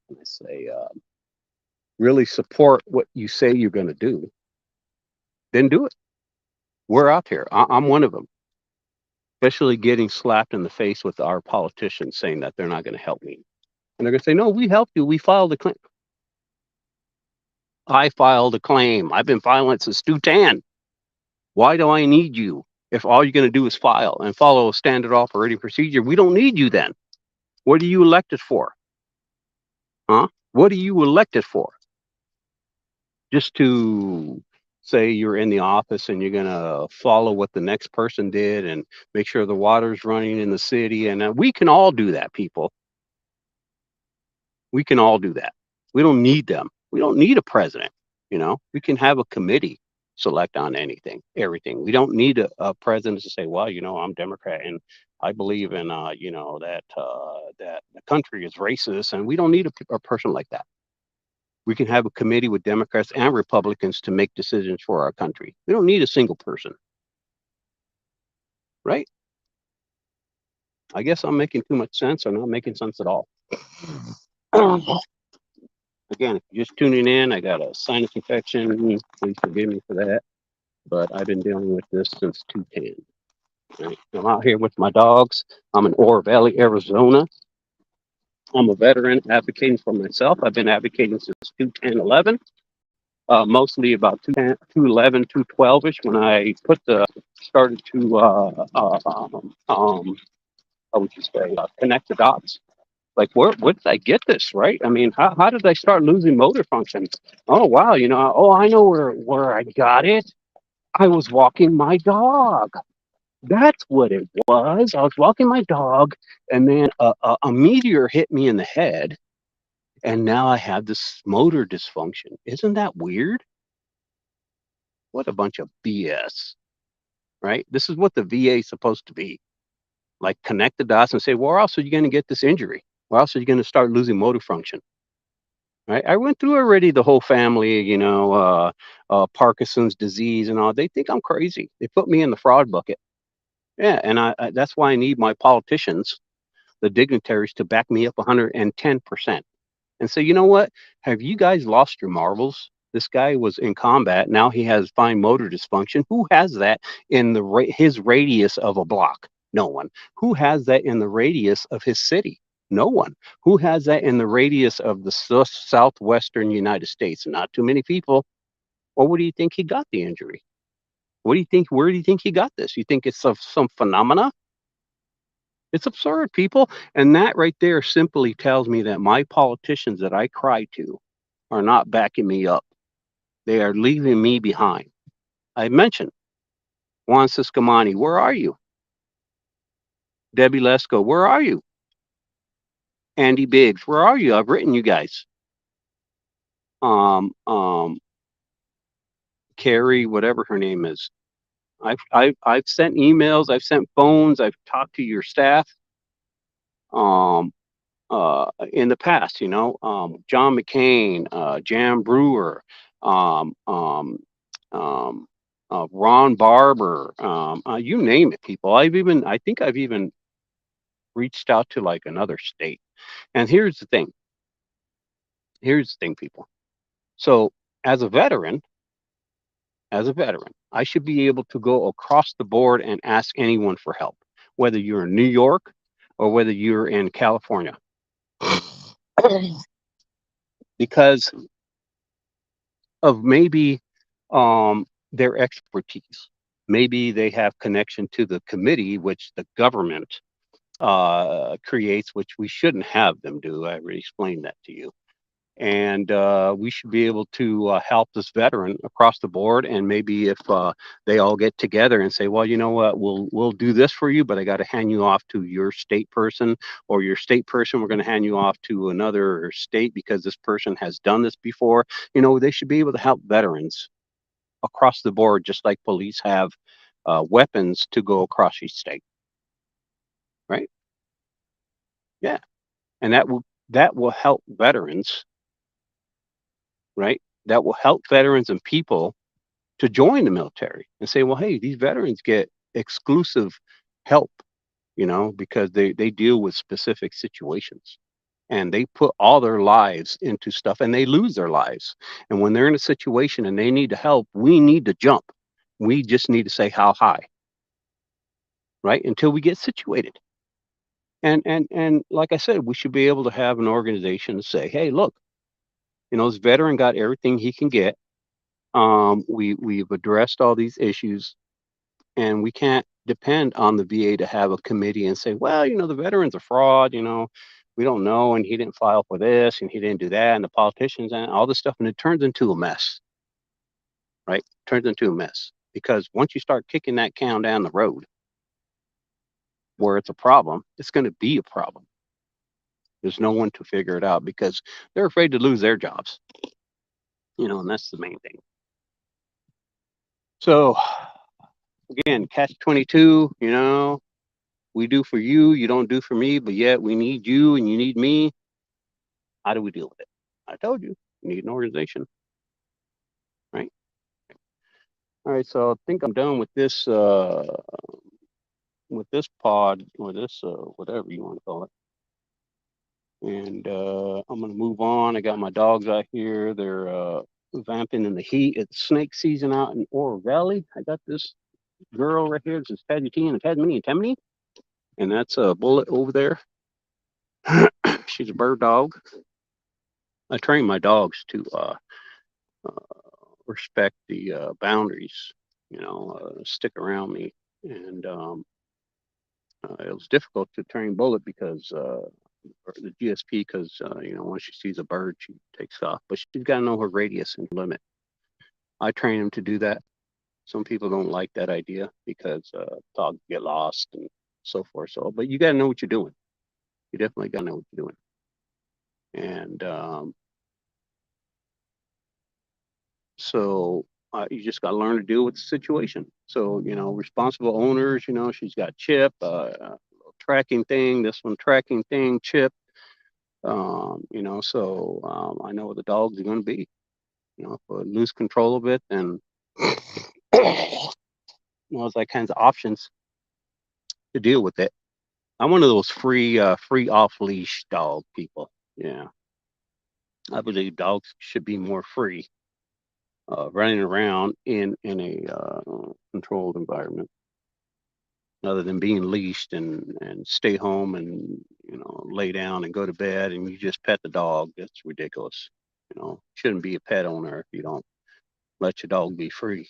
let's say, really support what you say you're going to do, then do it. We're out here. I'm one of them, especially getting slapped in the face with our politicians saying that they're not going to help me. And they're going to say, no, we helped you. We filed a claim. I filed a claim. I've been filing it since 2010. Why do I need you? If all you're going to do is file and follow a standard operating procedure, we don't need you then. What are you elected for? Huh? What are you elected for? Just to say you're in the office and you're going to follow what the next person did and make sure the water's running in the city. And we can all do that, people. We can all do that. We don't need them. We don't need a president. We can have a committee select on everything. We don't need a president to say, well, I'm Democrat and I believe in, that the country is racist, and we don't need a person like that. We can have a committee with Democrats and Republicans to make decisions for our country. We don't need a single person, right? I guess I'm making too much sense or not making sense at all. Again, if you're just tuning in, I got a sinus infection. Please forgive me for that. But I've been dealing with this since 2010. Right? I'm out here with my dogs. I'm in Oro Valley, Arizona. I'm a veteran advocating for myself. I've been advocating since 2011, mostly about 2011, 2012-ish when I started to, how would you say, connect the dots. Like, where did I get this, right? I mean, how did I start losing motor function? Oh, wow, I know where I got it. I was walking my dog. That's what it was. I was walking my dog, and then a meteor hit me in the head, and now I have this motor dysfunction. Isn't that weird? What a bunch of BS, right? This is what the VA is supposed to be. Like, connect the dots and say, well, where else are you going to get this injury? Where else are you going to start losing motor function? Right? I went through already the whole family, Parkinson's disease and all. They think I'm crazy. They put me in the fraud bucket. Yeah, and that's why I need my politicians, the dignitaries, to back me up 110%. And say, you know what? Have you guys lost your marbles? This guy was in combat. Now he has fine motor dysfunction. Who has that in his radius of a block? No one. Who has that in the radius of his city? No one. Who has that in the radius of the southwestern United States? Not too many people. Well, what do you think he got the injury? What do you think? Where do you think he got this? You think it's of some phenomena? It's absurd, people. And that right there simply tells me that my politicians that I cry to are not backing me up. They are leaving me behind. I mentioned Juan Ciscomani, where are you? Debbie Lesko, where are you? Andy Biggs, where are you? I've written you guys. Um, um, Carrie, whatever her name is. I've sent emails, I've sent phones, I've talked to your staff. Um, in the past, John McCain, Jan Brewer, um, um, um, Ron Barber, you name it, people. I think I've even reached out to like another state. And here's the thing, people. So as a veteran, I should be able to go across the board and ask anyone for help, whether you're in New York or whether you're in California, because of maybe their expertise. Maybe they have connection to the committee, which the government creates, which we shouldn't have them do. I already explained that to you. And we should be able to help this veteran across the board. And maybe if they all get together and say, well, you know what, we'll do this for you, but I got to hand you off to your state person, or your state person, we're going to hand you off to another state because this person has done this before. They should be able to help veterans across the board, just like police have weapons to go across each state, right? Yeah, and that will help veterans, right? That will help veterans and people to join the military and say, well, hey, these veterans get exclusive help, because they deal with specific situations. And they put all their lives into stuff and they lose their lives. And when they're in a situation and they need to help, we need to jump. We just need to say how high, right? Until we get situated. And like I said, we should be able to have an organization to say, hey, look, this veteran got everything he can get. We've addressed all these issues, and we can't depend on the VA to have a committee and say, well, the veteran's a fraud. We don't know, and he didn't file for this, and he didn't do that, and the politicians and all this stuff, and it turns into a mess, right? Turns into a mess because once you start kicking that can down the road where it's a problem, it's going to be a problem. There's no one to figure it out because they're afraid to lose their jobs, and that's the main thing. So again, catch 22, we do for you, you don't do for me, but yet we need you and you need me. How do we deal with it? I told you, you need an organization, right? All right, so I think I'm done with this pod or this whatever you want to call it. And I'm gonna move on. I got my dogs out here. They're vamping in the heat. It's snake season out in Oro Valley. I got this girl right here. This is Tajuti and Tammany. And that's a Bullet over there. She's a bird dog. I train my dogs to respect the boundaries, stick around me. And it was difficult to train Bullet because the GSP, because once she sees a bird, she takes off. But she's got to know her radius and limit. I train them to do that. Some people don't like that idea because dogs get lost and so forth. So, but you got to know what you're doing. You definitely got to know what you're doing. And so you just got to learn to deal with the situation. So, responsible owners, she's got Chip, tracking thing, this one tracking thing, Chip. I know what the dogs are going to be. If I lose control of it, then there's like kinds of options to deal with it. I'm one of those free off leash dog people. Yeah, I believe dogs should be more free, running around in a controlled environment, other than being leashed and stay home and lay down and go to bed and you just pet the dog. That's ridiculous. Shouldn't be a pet owner if you don't let your dog be free.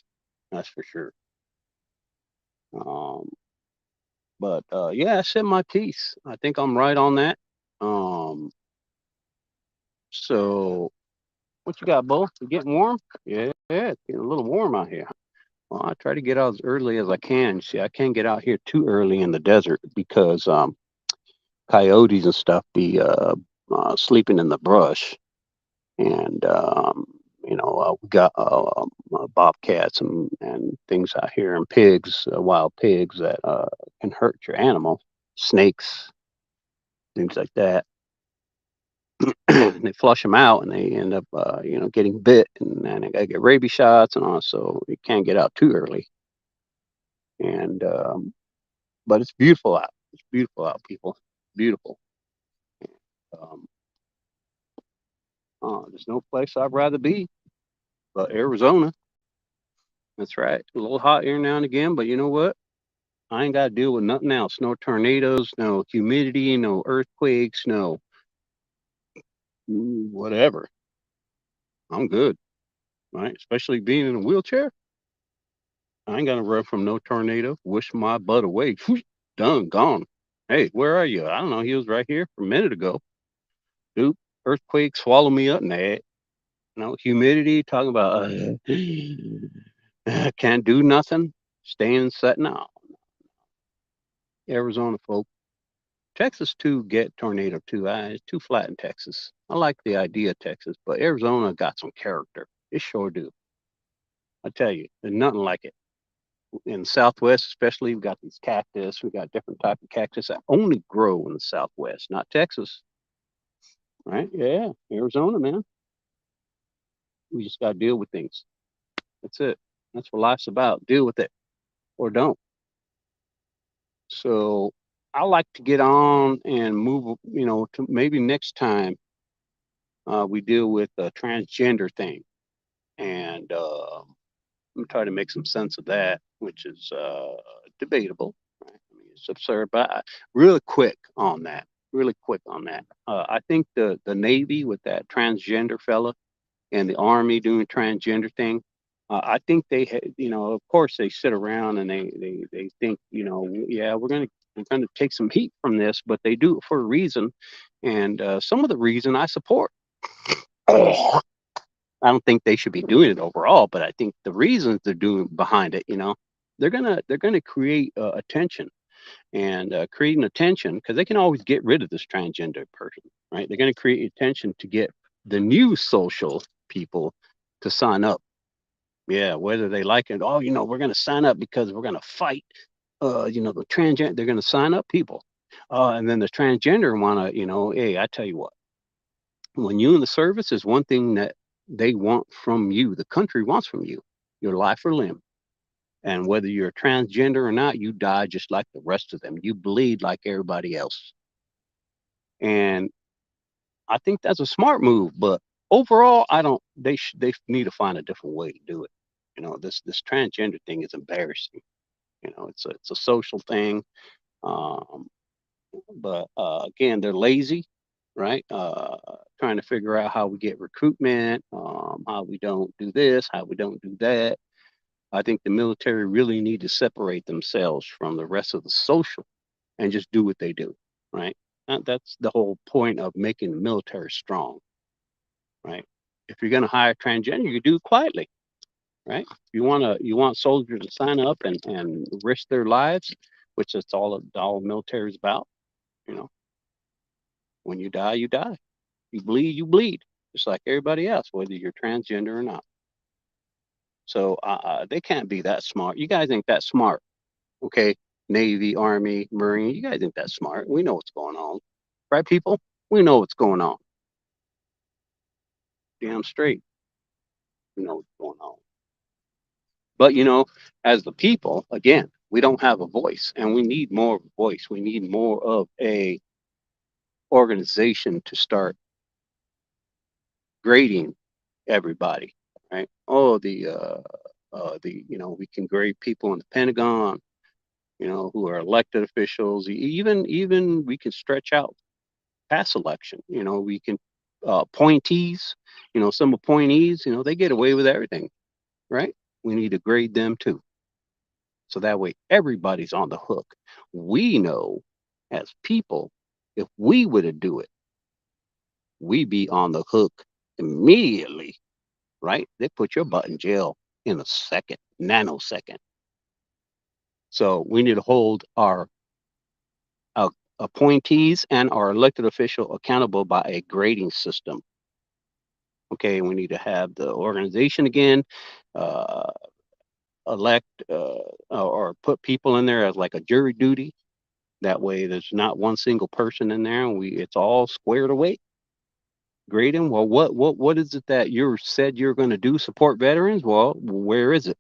That's for sure. Um, but yeah, I said my piece. I think I'm right on that. Um, so what you got, Bo? You getting warm? Yeah, it's getting a little warm out here. Well, I try to get out as early as I can. See, I can't get out here too early in the desert because coyotes and stuff be sleeping in the brush, and we got bobcats and things out here, and pigs, wild pigs that can hurt your animal, snakes, things like that. And they flush them out, and they end up, getting bit, and they gotta get rabies shots and all. So you can't get out too early. And but it's beautiful out. It's beautiful out, people. Beautiful. Um, there's no place I'd rather be but Arizona. That's right. A little hot here now and again, but you know what? I ain't got to deal with nothing else. No tornadoes, no humidity, no earthquakes, no whatever. I'm good, right? Especially being in a wheelchair. I ain't got to run from no tornado. Wish my butt away. Done, gone. Hey, where are you? I don't know. He was right here a minute ago. Dude, earthquake, swallow me up. Nah. No humidity. Talking about can't do nothing. Staying set now. Arizona, folks. Texas too get tornado too. It's too flat in Texas. I like the idea of Texas, but Arizona got some character. It sure do. I tell you, there's nothing like it. In the Southwest, especially, we got these cactus. We got different type of cactus that only grow in the Southwest, not Texas. Right? Yeah, Arizona, man. We just got to deal with things. That's it. That's what life's about. Deal with it or don't. So I like to get on and move. To maybe next time we deal with the transgender thing, and I'm trying to make some sense of that, which is debatable. Right? I mean, it's absurd, but really quick on that. Really quick on that. I think the Navy with that transgender fella and the Army doing transgender thing. I think of course they sit around and they think, yeah, we're gonna take some heat from this, but they do it for a reason, and some of the reason I support. I don't think they should be doing it overall, but I think the reasons they're doing behind it, they're gonna create attention, and creating attention because they can always get rid of this transgender person, right? They're gonna create attention to get the new social people to sign up. Yeah, whether they like it, oh, we're gonna sign up because we're gonna fight. The transgender, they're gonna sign up people, and then the transgender wanna, hey, I tell you what, when you in the service is one thing that they want from you, the country wants from you, your life or limb. And whether you're transgender or not, you die just like the rest of them. You bleed like everybody else. And I think that's a smart move. But overall, I don't. They need to find a different way to do it. This transgender thing is embarrassing. It's a social thing. Um, but again, they're lazy, right? Trying to figure out how we get recruitment, how we don't do this, how we don't do that. I think the military really need to separate themselves from the rest of the social and just do what they do, right? That's the whole point of making the military strong, right? If you're going to hire transgender, you do it quietly, right? If you want soldiers to sign up and risk their lives, which is all military is about. You know, when you die, you die. You bleed, just like everybody else, whether you're transgender or not. So they can't be that smart. You guys ain't that smart, okay? Navy, Army, Marine, you guys ain't that smart. We know what's going on, right, people? We know what's going on. Damn straight. We know what's going on. But as the people, again, we don't have a voice, and we need more of a voice. We need more of a organization to start grading everybody, right? Oh, we can grade people in the Pentagon, who are elected officials. Even we can stretch out past election. We can appointees. Some appointees. They get away with everything, right? We need to grade them too, so that way everybody's on the hook. We know as people, if we were to do it, we be on the hook immediately, right? They put your butt in jail in a second, nanosecond. So we need to hold our uh, appointees and our elected official accountable by a grading system. Okay, we need to have the organization again, uh, elect or put people in there as like a jury duty. That way, there's not one single person in there, and it's all squared away. Grading. Well, what is it that you said you're going to do? Support veterans? Well, where is it?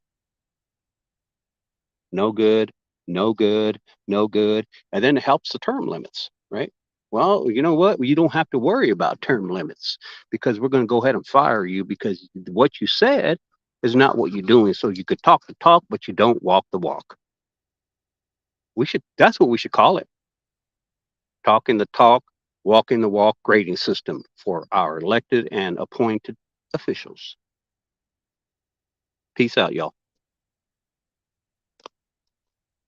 No good, no good, no good. And then it helps the term limits, right? Well, you know what? You don't have to worry about term limits because we're going to go ahead and fire you because what you said is not what you're doing. So you could talk the talk, but you don't walk the walk. That's what we should call it. Talking the talk, walking the walk grading system for our elected and appointed officials. Peace out, y'all.